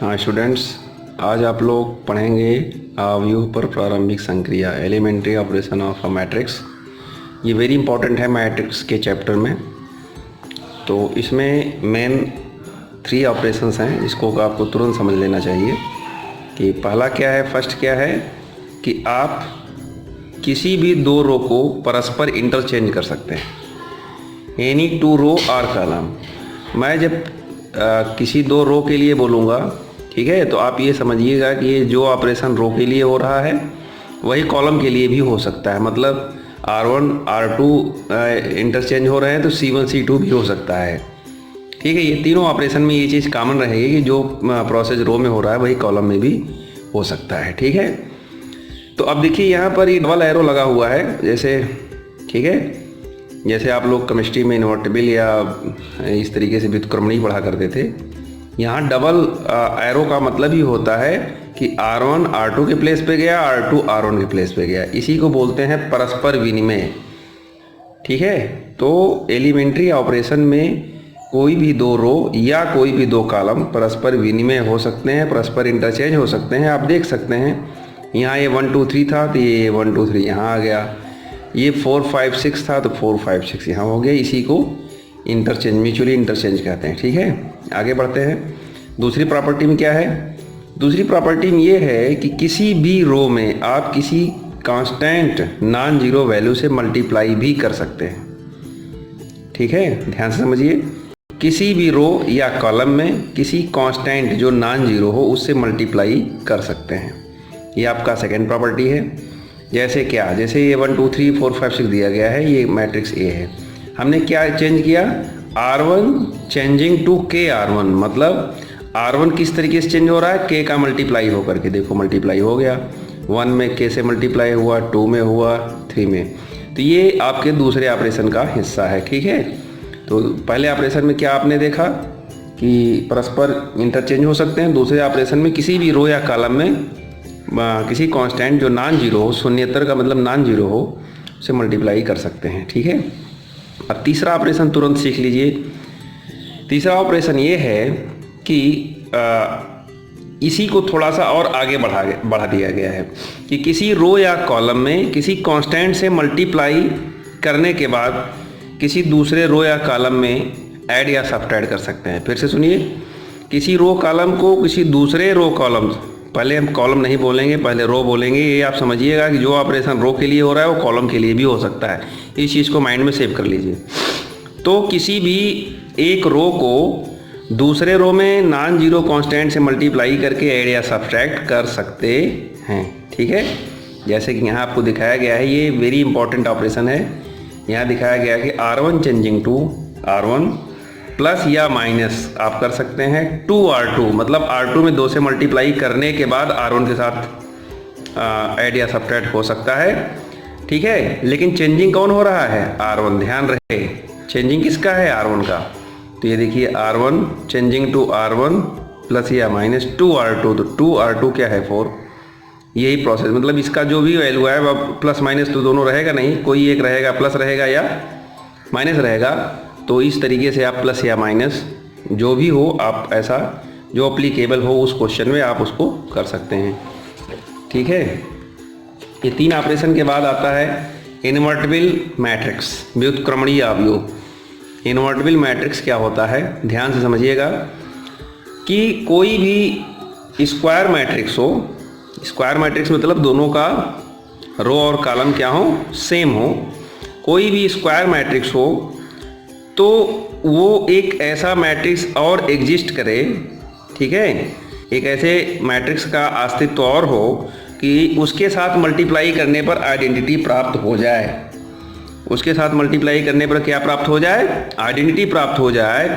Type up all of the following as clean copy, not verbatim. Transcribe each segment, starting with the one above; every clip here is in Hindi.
हाँ स्टूडेंट्स, आज आप लोग पढ़ेंगे व्यू पर प्रारंभिक संक्रिया elementary operation of a matrix. ये वेरी इंपॉर्टेंट है मैट्रिक्स के चैप्टर में। तो इसमें मेन 3 ऑपरेशंस हैं, इसको आपको तुरंत समझ लेना चाहिए कि पहला क्या है। फर्स्ट क्या है कि आप किसी भी 2 रो को परस्पर इंटरचेंज कर सकते हैं। Any 2 row or column. मैं जब किसी 2 रो के लिए बोलूँगा, ठीक है, तो आप ये समझिएगा कि ये जो ऑपरेशन रो के लिए हो रहा है वही कॉलम के लिए भी हो सकता है। मतलब R1 R2 इंटरचेंज हो रहे हैं तो C1 C2 भी हो सकता है। ठीक है, ये तीनों ऑपरेशन में ये चीज़ कॉमन रहेगी कि जो प्रोसेस रो में हो रहा है वही कॉलम में भी हो सकता है। ठीक है, तो अब देखिए यहाँ पर ये डबल एरो लगा हुआ है, जैसे ठीक है, जैसे आप लोग केमिस्ट्री में इन्वर्टिबल या इस तरीके से व्युत्क्रमणी पढ़ा करते थे। यहाँ डबल एरो का मतलब ही होता है कि R1 R2 के प्लेस पे गया, R2 R1 के प्लेस पे गया। इसी को बोलते हैं परस्पर विनिमय। ठीक है, तो एलिमेंट्री ऑपरेशन में कोई भी 2 रो या कोई भी 2 कॉलम परस्पर विनिमय हो सकते हैं, परस्पर इंटरचेंज हो सकते हैं। आप देख सकते हैं यहाँ ये 1 2 3 था तो ये 1 2 3 यहाँ आ गया, ये 4 5 6 था तो 4 5 6 यहाँ हो गया। इसी को इंटरचेंज, म्यूचुअली इंटरचेंज कहते हैं। ठीक है, आगे बढ़ते हैं। दूसरी प्रॉपर्टी में क्या है? दूसरी प्रॉपर्टी में ये है कि किसी भी रो में आप किसी कांस्टेंट नॉन जीरो वैल्यू से मल्टीप्लाई भी कर सकते हैं। ठीक है, ध्यान से समझिए, किसी भी रो या कॉलम में किसी कांस्टेंट जो नॉन जीरो हो उससे मल्टीप्लाई कर सकते हैं। ये आपका सेकेंड प्रॉपर्टी है। जैसे क्या, जैसे ये 1 2 3 4 5 6 दिया गया है, ये मैट्रिक्स ए है। हमने क्या चेंज किया? R1 चेंजिंग टू के R1। मतलब R1 किस तरीके से चेंज हो रहा है? K का मल्टीप्लाई होकर के, देखो मल्टीप्लाई हो गया, 1 में K से मल्टीप्लाई हुआ, 2 में हुआ, 3 में। तो ये आपके दूसरे ऑपरेशन का हिस्सा है। ठीक है, तो पहले ऑपरेशन में क्या आपने देखा कि परस्पर इंटरचेंज हो सकते हैं। दूसरे ऑपरेशन में किसी भी रो या कॉलम में किसी कांस्टेंट जो नॉन जीरो हो, शून्यतर का मतलब नॉन जीरो हो, उसे मल्टीप्लाई कर सकते हैं। ठीक है, अब तीसरा ऑपरेशन तुरंत सीख लीजिए। तीसरा ऑपरेशन ये है कि इसी को थोड़ा सा और आगे बढ़ा दिया गया है कि किसी रो या कॉलम में किसी कांस्टेंट से मल्टीप्लाई करने के बाद किसी दूसरे रो या कॉलम में ऐड या सब्ट्रैक्ट कर सकते हैं। फिर से सुनिए, किसी रो कॉलम को किसी दूसरे रो कॉलम, पहले हम कॉलम नहीं बोलेंगे, पहले रो बोलेंगे। ये आप समझिएगा कि जो ऑपरेशन रो के लिए हो रहा है वो कॉलम के लिए भी हो सकता है। इस चीज़ को माइंड में सेव कर लीजिए। तो किसी भी एक रो को दूसरे रो में नॉन जीरो कांस्टेंट से मल्टीप्लाई करके ऐड या सब्ट्रैक्ट कर सकते हैं। ठीक है, जैसे कि यहाँ आपको दिखाया गया है, ये वेरी इंपॉर्टेंट ऑपरेशन है। यहाँ दिखाया गया है कि R1 changing to R1 plus या माइनस आप कर सकते हैं 2R2। मतलब R2 में 2 से मल्टीप्लाई करने के बाद R1 के साथ ऐड या सब्ट्रैक्ट हो सकता है। ठीक है, लेकिन चेंजिंग कौन हो रहा है? R1। ध्यान रहे, चेंजिंग किसका है? R1 का। तो ये देखिए R1 changing to R1 plus या माइनस 2R2। तो 2R2 क्या है? 4। यही प्रोसेस, मतलब इसका जो भी वैल्यू है वह प्लस माइनस तो दोनों रहेगा नहीं, कोई एक रहेगा, प्लस रहेगा या माइनस रहेगा। तो इस तरीके से आप प्लस या माइनस जो भी हो, आप ऐसा जो अप्लीकेबल हो उस क्वेश्चन में आप उसको कर सकते हैं। ठीक है, ये 3 ऑपरेशन के बाद आता है इन्वर्टिबल मैट्रिक्स, व्युत्क्रमणीय अवयव। इन्वर्टिबल मैट्रिक्स क्या होता है? ध्यान से समझिएगा कि कोई भी स्क्वायर मैट्रिक्स हो, स्क्वायर मैट्रिक्स मतलब दोनों का रो और कॉलम क्या हो? सेम हो। कोई भी स्क्वायर मैट्रिक्स हो तो वो एक ऐसा मैट्रिक्स और एग्जिस्ट करे। ठीक है, एक ऐसे मैट्रिक्स का अस्तित्व और हो कि उसके साथ मल्टीप्लाई करने पर आइडेंटिटी प्राप्त हो जाए। उसके साथ मल्टीप्लाई करने पर क्या प्राप्त हो जाए? आइडेंटिटी प्राप्त हो जाए।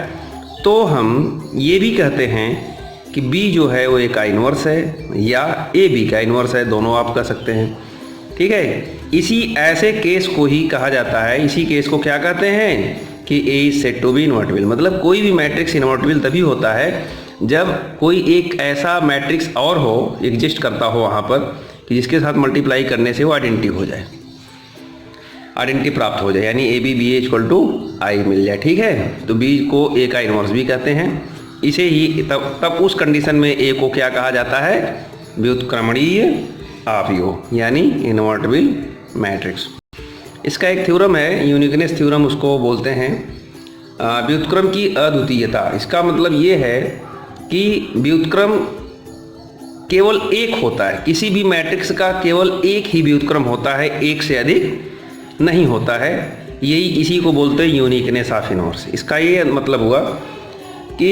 तो हम ये भी कहते हैं कि B जो है वो A का इन्वर्स है या A B का इन्वर्स है, दोनों आप कह सकते हैं। ठीक है, इसी ऐसे केस को ही कहा जाता है, इसी केस को क्या कहते हैं कि A is said to be invertible. मतलब कोई भी मैट्रिक्स इन्वर्टिबल तभी होता है जब कोई एक ऐसा मैट्रिक्स और हो, एग्जिस्ट करता हो वहाँ पर, कि जिसके साथ मल्टीप्लाई करने से वो आइडेंटिटी हो जाए, आइडेंटिटी प्राप्त हो जाए, यानी AB BA equal to I मिल जाए। ठीक है, तो B को A का इन्वर्स भी कहते हैं। इसे ही तब उस कंडीशन में ए को क्या कहा जाता है, व्युत्क्रमणीय अवयव यानी इन्वर्टिबल मैट्रिक्स। इसका एक थ्योरम है, यूनिकनेस थ्योरम उसको बोलते हैं, व्युत्क्रम की अद्वितीयता। इसका मतलब ये है कि व्युत्क्रम केवल एक होता है, किसी भी मैट्रिक्स का केवल एक ही व्युत्क्रम होता है, एक से अधिक नहीं होता है। यही इसी को बोलते हैं यूनिकनेस ऑफ इनवर्स। इसका ये मतलब हुआ कि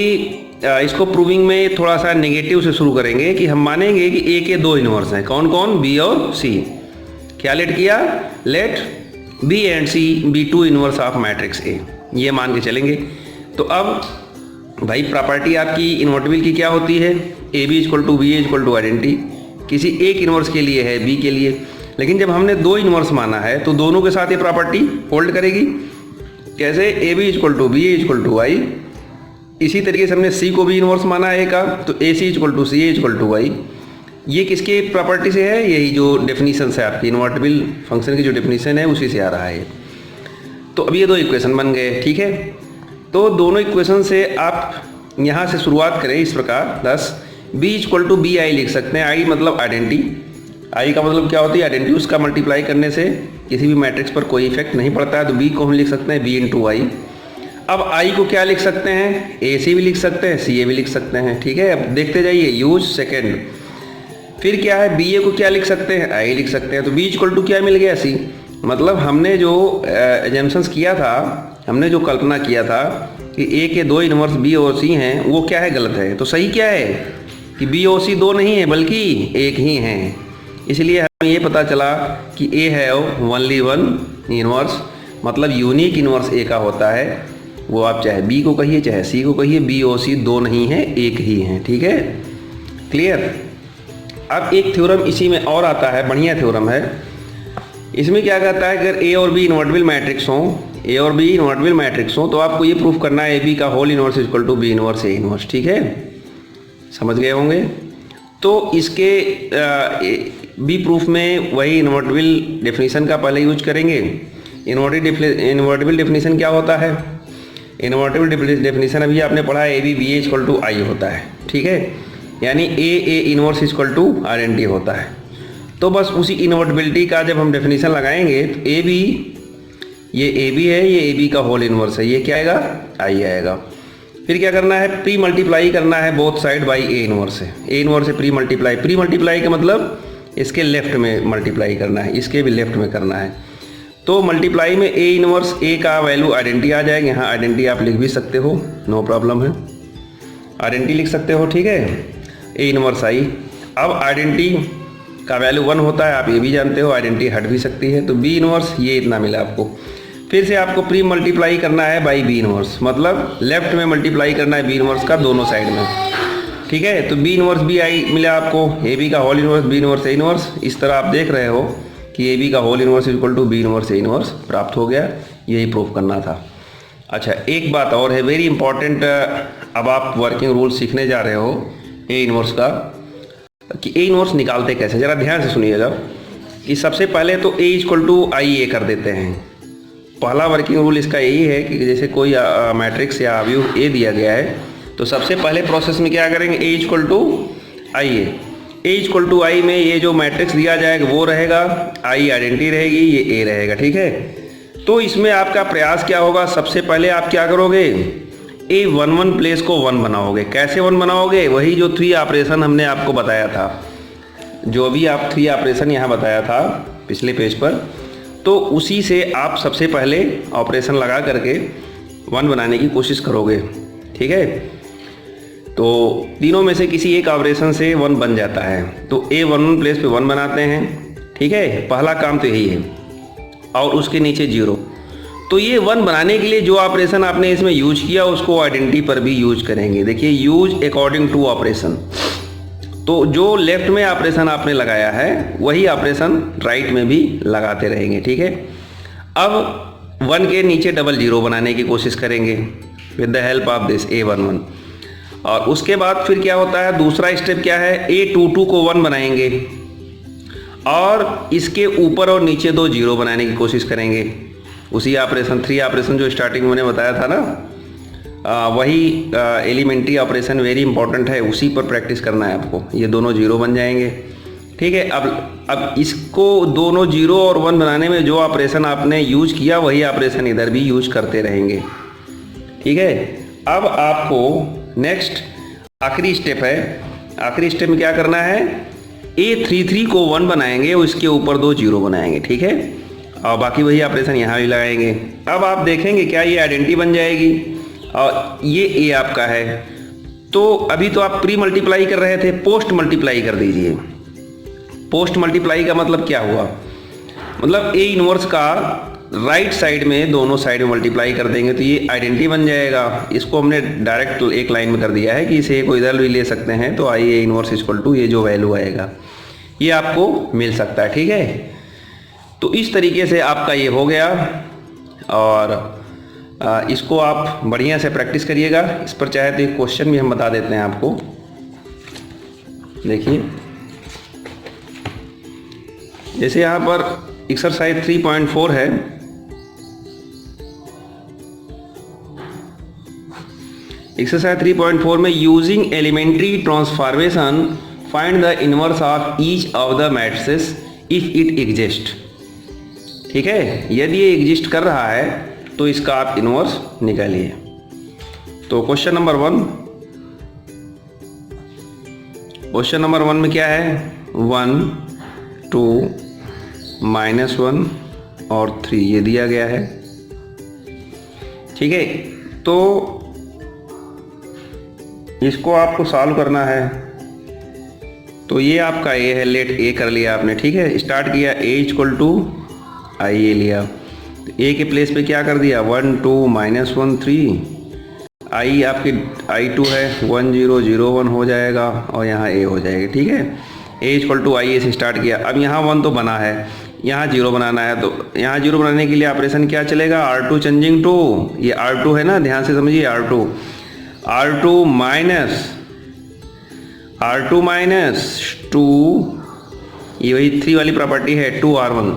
इसको प्रूविंग में थोड़ा सा नेगेटिव से शुरू करेंगे कि हम मानेंगे कि ए के दो इनवर्स हैं, कौन कौन, बी और सी। क्या लेट किया, let B and C be two inverse of matrix A, ये मान के चलेंगे। तो अब भाई प्रॉपर्टी आपकी इन्वर्टिबल की क्या होती है, A B equal to B equal to identity, किसी एक इनवर्स के लिए है, बी के लिए। लेकिन जब हमने दो इनवर्स माना है तो दोनों के साथ ये प्रॉपर्टी होल्ड करेगी। कैसे, A B equal to B equal to I. इसी तरीके से हमने सी को भी इनवर्स माना है का, तो A C equal to C equal to I. ये किसके प्रॉपर्टी से है, यही जो डेफिनीशन है आपकी इन्वर्टिबल फंक्शन की जो डेफिनीशन है उसी से आ रहा है। तो अब ये दो इक्वेशन बन गए, ठीक है। तो दोनों इक्वेशन से आप यहाँ से शुरुआत करें इस प्रकार, thus B equal to B I लिख सकते हैं। आई मतलब आइडेंटिटी, आई का मतलब क्या होती है, आइडेंटिटी। उसका मल्टीप्लाई करने से किसी भी मैट्रिक्स पर कोई इफेक्ट नहीं पड़ता है, तो बी को हम लिख सकते हैं बी इंटू आई। अब आई को क्या लिख सकते हैं, ए सी भी लिख सकते हैं, सी ए भी लिख सकते हैं, ठीक है। अब देखते जाइए, यूज सेकेंड। फिर क्या है, बी ए को क्या लिख सकते हैं, आई लिख सकते हैं। तो बी इक्वल टू क्या मिल गया, सी। मतलब हमने जो एजम्पशंस किया था, हमने जो कल्पना किया था कि ए के दो इनवर्स बी और सी हैं, वो क्या है, गलत है। तो सही क्या है कि बी और सी दो नहीं है बल्कि एक ही हैं। इसलिए हमें ये पता चला कि ए है ओनली वन इनवर्स, मतलब यूनिक इनवर्स ए का होता है। वो आप चाहे बी को कहिए चाहे सी को कहिए, बी और सी दो नहीं है, एक ही हैं, ठीक है, क्लियर। अब एक थ्योरम इसी में और आता है, बढ़िया थ्योरम है। इसमें क्या कहता है, अगर ए और बी इन्वर्टिबल मैट्रिक्स हों, ए और बी इन्वर्टिबल मैट्रिक्स हों, तो आपको ये प्रूफ करना है ए बी का whole inverse equal to B inverse A inverse, ठीक है, समझ गए होंगे। तो इसके बी प्रूफ में वही इन्वर्टिबल डेफिनेशन का पहले यूज करेंगे। इन्वर्टिबल डेफिनेशन क्या होता है, इन्वर्टिबल डेफिनेशन अभी आपने पढ़ा है, A B B equal to I होता है, ठीक है, यानी A inverse equal to identity होता है। तो बस उसी इन्वर्टिबिलिटी का जब हम डेफिनेशन लगाएंगे तो ए बी, ये ए बी है, ये ए बी का होल इनवर्स है, ये क्या आएगा, आई आएगा। फिर क्या करना है, प्री मल्टीप्लाई करना है both side by A inverse से। ए इनवर्स से प्री मल्टीप्लाई का मतलब इसके लेफ्ट में मल्टीप्लाई करना है, इसके भी लेफ्ट में करना है। तो मल्टीप्लाई में ए इनवर्स ए का वैल्यू आइडेंटिटी आ जाएगा। यहाँ आइडेंटिटी आप लिख भी सकते हो, नो प्रॉब्लम है, आइडेंटिटी लिख सकते हो, ठीक है, ए इनवर्स आई। अब आइडेंटिटी का वैल्यू 1 होता है, आप ये भी जानते हो, आइडेंटिटी हट भी सकती है। तो बी इनवर्स ये इतना मिला आपको। फिर से आपको प्री मल्टीप्लाई करना है बाई बी इनवर्स, मतलब लेफ्ट में मल्टीप्लाई करना है बी इनवर्स का दोनों साइड में, ठीक है। तो बी इनवर्स बी आई मिला आपको, ए बी का whole inverse B inverse A inverse. इस तरह आप देख रहे हो कि ए बी का whole inverse equal to B inverse A inverse प्राप्त हो गया। यही प्रूफ करना था। अच्छा, एक बात और है वेरी इंपॉर्टेंट, अब आप वर्किंग रूल सीखने जा रहे हो ए इनवर्स का, कि ए इनवर्स निकालते कैसे, ज़रा ध्यान से सुनिएगा। कि सबसे पहले तो ए इक्वल टू आई ए कर देते हैं। पहला वर्किंग रूल इसका यही है कि जैसे कोई मैट्रिक्स या अवयव ए दिया गया है, तो सबसे पहले प्रोसेस में क्या करेंगे, A equal to I A equal to I में ये जो मैट्रिक्स दिया जाएगा वो रहेगा, आई आइडेंटिटी रहेगी, ये ए रहेगा, ठीक है। तो इसमें आपका प्रयास क्या होगा, सबसे पहले आप क्या करोगे, ए 1 प्लेस को 1 बनाओगे। कैसे 1 बनाओगे, वही जो 3 ऑपरेशन हमने आपको बताया था, जो भी आप 3 ऑपरेशन यहाँ बताया था पिछले पेज पर, तो उसी से आप सबसे पहले ऑपरेशन लगा करके 1 बनाने की कोशिश करोगे, ठीक है। तो तीनों में से किसी एक ऑपरेशन से 1 बन जाता है, तो ए 1 प्लेस पे 1 बनाते हैं, ठीक है। पहला काम तो यही है, और उसके नीचे 0। तो ये 1 बनाने के लिए जो ऑपरेशन आपने इसमें यूज किया उसको आइडेंटिटी पर भी यूज करेंगे। देखिए, यूज अकॉर्डिंग टू ऑपरेशन, तो जो लेफ्ट में ऑपरेशन आपने लगाया है वही ऑपरेशन राइट में भी लगाते रहेंगे, ठीक है। अब 1 के नीचे डबल 0 बनाने की कोशिश करेंगे with the help of this A11। और उसके बाद फिर क्या होता है, दूसरा स्टेप क्या है, A22 को 1 बनाएंगे और इसके ऊपर और नीचे 2 0 बनाने की कोशिश करेंगे। उसी ऑपरेशन 3 ऑपरेशन जो स्टार्टिंग में मैंने बताया था ना, वही एलिमेंट्री ऑपरेशन वेरी इंपॉर्टेंट है, उसी पर प्रैक्टिस करना है आपको। ये दोनों जीरो बन जाएंगे, ठीक है। अब इसको दोनों जीरो और वन बनाने में जो ऑपरेशन आपने यूज किया वही ऑपरेशन इधर भी यूज करते रहेंगे, ठीक है। अब आपको नेक्स्ट आखिरी स्टेप है, आखिरी स्टेप में क्या करना है, A33 को 1 बनाएंगे और इसके ऊपर 2 जीरो बनाएंगे, ठीक है। और बाकी वही ऑपरेशन यहाँ भी लगाएंगे। अब आप देखेंगे क्या ये आइडेंटिटी बन जाएगी और ये A आपका है। तो अभी तो आप प्री मल्टीप्लाई कर रहे थे, पोस्ट मल्टीप्लाई कर दीजिए। पोस्ट मल्टीप्लाई का मतलब क्या हुआ, मतलब A इनवर्स का राइट साइड में दोनों साइड में मल्टीप्लाई कर देंगे तो ये आइडेंटिटी बन जाएगा। इसको हमने डायरेक्ट एक लाइन में कर दिया है कि इसे को इधर भी ले सकते हैं, तो आई A इनवर्स इक्वल टू ये जो वैल्यू आएगा ये आपको मिल सकता है, ठीक है। तो इस तरीके से आपका ये हो गया और इसको आप बढ़िया से प्रैक्टिस करिएगा। इस पर चाहे तो एक क्वेश्चन भी हम बता देते हैं आपको। देखिए जैसे यहाँ पर एक्सरसाइज 3.4 है, एक्सरसाइज 3.4 में using elementary transformation find the inverse of each of the matrices if it exist, ठीक है। यदि ये एग्जिस्ट कर रहा है तो इसका आप इनवर्स निकालिए। तो क्वेश्चन नंबर 1, क्वेश्चन नंबर 1 में क्या है, 1 2 -1 और 3 ये दिया गया है, ठीक है। तो इसको आपको सॉल्व करना है। तो ये आपका A है, लेट A कर लिया आपने, ठीक है। स्टार्ट किया A इक्वल टू आई ए लिया, तो A के प्लेस पे क्या कर दिया, 1 2 -1 3, I आपकी I2 है 1 0 0 1 हो जाएगा और यहाँ A हो जाएगा, ठीक है। A इक्वल टू आई ए से स्टार्ट किया। अब यहाँ 1 तो बना है, यहाँ 0 बनाना है, तो यहाँ 0 बनाने के लिए ऑपरेशन क्या चलेगा, R2 चेंजिंग टू, ये R2 है ना, ध्यान से समझिए, R2 माइनस 2, ये वही 3 वाली प्रॉपर्टी है, 2R1।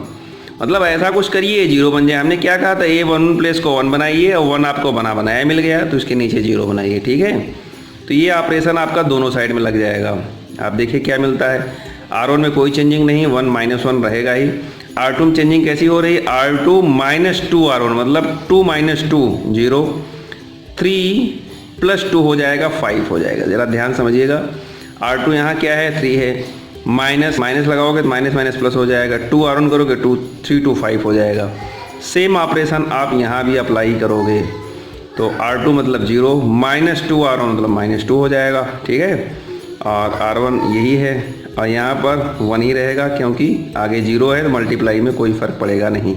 मतलब ऐसा कुछ करिए 0 बन जाए। हमने क्या कहा था, A1 प्लेस को 1 बनाइए और 1 आपको बनाया मिल गया, तो इसके नीचे 0 बनाइए, ठीक है। तो ये ऑपरेशन आपका दोनों साइड में लग जाएगा। आप देखिए क्या मिलता है, R1 में कोई चेंजिंग नहीं, 1 -1 रहेगा ही। R2 में चेंजिंग कैसी हो रही है, R2 - 2R1, मतलब 2 - 2 0, 3 + 2 हो जाएगा 5 हो जाएगा। ज़रा ध्यान समझिएगा, R2 यहाँ क्या है, 3 है, माइनस लगाओगे तो माइनस प्लस हो जाएगा, 2R1 करोगे 2 3 2 5 हो जाएगा। सेम ऑपरेशन आप यहाँ भी अप्लाई करोगे, तो R2 मतलब 0, -2R1 मतलब -2 हो जाएगा, ठीक है। और R1 यही है और यहाँ पर 1 ही रहेगा क्योंकि आगे 0 है, तो मल्टीप्लाई में कोई फ़र्क पड़ेगा नहीं,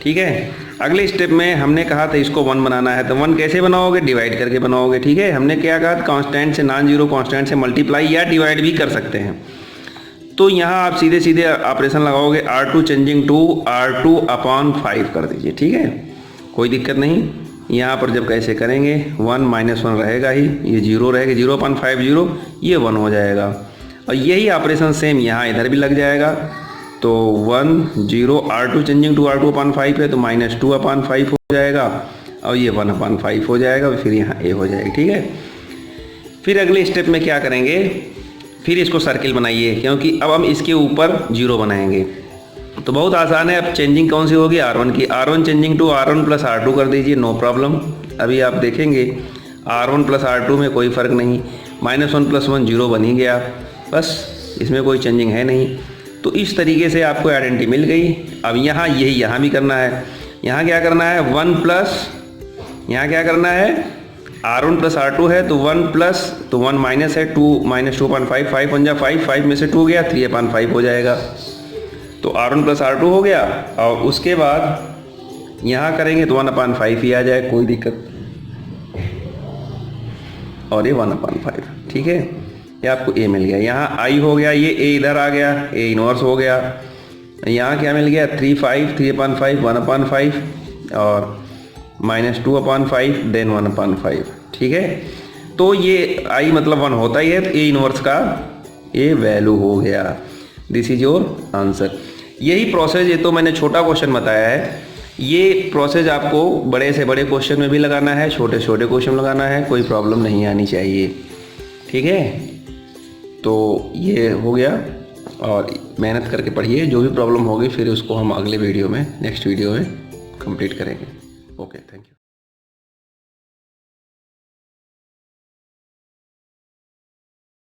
ठीक है। अगले स्टेप में हमने कहा था इसको 1 बनाना है, तो 1 कैसे बनाओगे, डिवाइड करके बनाओगे, ठीक है। हमने क्या कहा, कांस्टेंट से नॉन जीरो कांस्टेंट से मल्टीप्लाई या डिवाइड भी कर सकते हैं। तो यहाँ आप सीधे सीधे ऑपरेशन लगाओगे, R2 चेंजिंग टू R2/5 कर दीजिए, ठीक है, कोई दिक्कत नहीं। यहाँ पर जब कैसे करेंगे, 1 -1 रहेगा ही, ये 0 रहेगा, 0/5 0, ये 1 हो जाएगा। और यही ऑपरेशन सेम यहाँ इधर भी लग जाएगा। तो 1 0 R2 चेंजिंग टू R2/5 है, तो -2/5 हो जाएगा और ये 1/5 हो जाएगा, फिर यहाँ A हो जाएगा, ठीक है। फिर अगले स्टेप में क्या करेंगे, फिर इसको सर्किल बनाइए, क्योंकि अब हम इसके ऊपर 0 बनाएंगे। तो बहुत आसान है, अब चेंजिंग कौन सी होगी, R1 की। R1 changing to R1 + R2 कर दीजिए, नो प्रॉब्लम। अभी आप देखेंगे R1 + R2 में कोई फ़र्क नहीं, -1 + 1 0 बन ही गया, बस इसमें कोई चेंजिंग है नहीं। तो इस तरीके से आपको आइडेंटिटी मिल गई। अब यहाँ यही यहाँ भी करना है, यहाँ क्या करना है, 1 प्लस, यहाँ क्या करना है, R1 + R2 है, तो 1 प्लस, तो 1 माइनस है, 2 -2/5, 5 1 जा 5, 5 में से 2 गया, 3/5 हो जाएगा। तो R1 + R2 हो गया और उसके बाद यहाँ करेंगे तो 1/5 ही आ जाए, कोई दिक्कत, और ये 1/5, ठीक है। ये आपको A मिल गया, यहाँ I हो गया, ये A इधर आ गया, A इनवर्स हो गया। यहाँ क्या मिल गया, 3 5 3/5 1/5 और -2/5 देन 1/5, ठीक है। तो ये I मतलब 1 होता ही है, तो A इनवर्स का ये वैल्यू हो गया। This is your answer. यही प्रोसेस, ये तो मैंने छोटा क्वेश्चन बताया है, ये प्रोसेस आपको बड़े से बड़े क्वेश्चन में भी लगाना है, छोटे से छोटे क्वेश्चन लगाना है, कोई प्रॉब्लम नहीं आनी चाहिए। ठीक है, तो ये हो गया और मेहनत करके पढ़िए। जो भी प्रॉब्लम होगी फिर उसको हम अगले वीडियो में, नेक्स्ट वीडियो में कंप्लीट करेंगे। Okay, thank you.